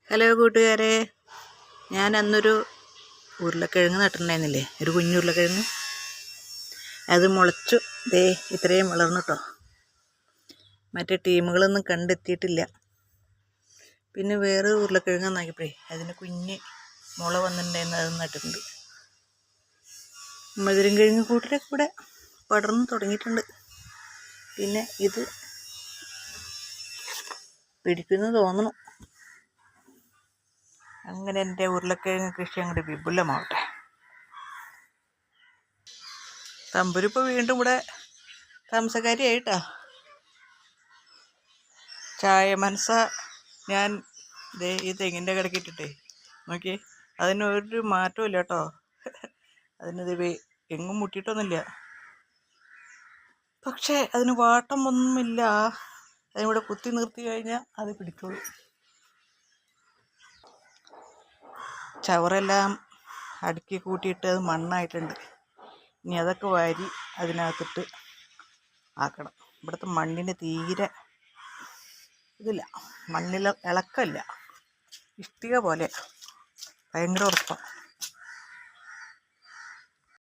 Hello കൂട്ടുകാരെ, ഞാൻ അന്നൊരു ഉരുളക്കിഴങ്ങ് നട്ടിട്ടുണ്ടായിരുന്നില്ലേ, ഒരു കുഞ്ഞു ഉരുളക്കിഴങ്ങ്. അത് മുളച്ചു, ദേ ഇത്രയും വളർന്നു കേട്ടോ. മറ്റേ ടീമുകളൊന്നും കണ്ടെത്തിയിട്ടില്ല. പിന്നെ വേറെ ഉരുളക്കിഴങ്ങ് നന്നാക്കിയപ്പോഴേ അതിന് കുഞ്ഞ് മുള വന്നിട്ടുണ്ടായിരുന്നു, അത് നട്ടിട്ടുണ്ട്. മധുരം കിഴങ്ങ് കൂട്ടിലൊക്കെ കൂടെ പടർന്ന് തുടങ്ങിയിട്ടുണ്ട്. പിന്നെ ഇത് പിടിക്കുമെന്ന് തോന്നുന്നു. അങ്ങനെ എൻ്റെ ഉരുളക്കിഴങ്ങ് കൃഷി അങ്ങോട്ട് വിപുലമാവട്ടെ. തമ്പുരിപ്പോൾ വീണ്ടും ഇവിടെ താമസക്കാരിയായിട്ടാ. ചായ മനസ്സ ഞാൻ ഈ തെങ്ങിൻ്റെ കിടക്കിയിട്ടിട്ടേ നോക്കി, അതിനൊരു മാറ്റവും ഇല്ല കേട്ടോ. അതിനത് എങ്ങും മുട്ടിയിട്ടൊന്നുമില്ല. പക്ഷേ അതിന് വാട്ടം ഒന്നുമില്ല. അതിനിവിടെ കുത്തി നിർത്തി കഴിഞ്ഞാൽ അത് പിടിച്ചോളൂ. ചവറെല്ലാം അടുക്കി കൂട്ടിയിട്ട് അത് മണ്ണായിട്ടുണ്ട്. ഇനി അതൊക്കെ വാരി അതിനകത്തിട്ട് ആക്കണം. ഇവിടുത്തെ മണ്ണിന് തീരെ ഇതില്ല, മണ്ണിൽ ഇളക്കമില്ല, ഇഷ്ടിക പോലെ ഭയങ്കര ഉറപ്പാണ്.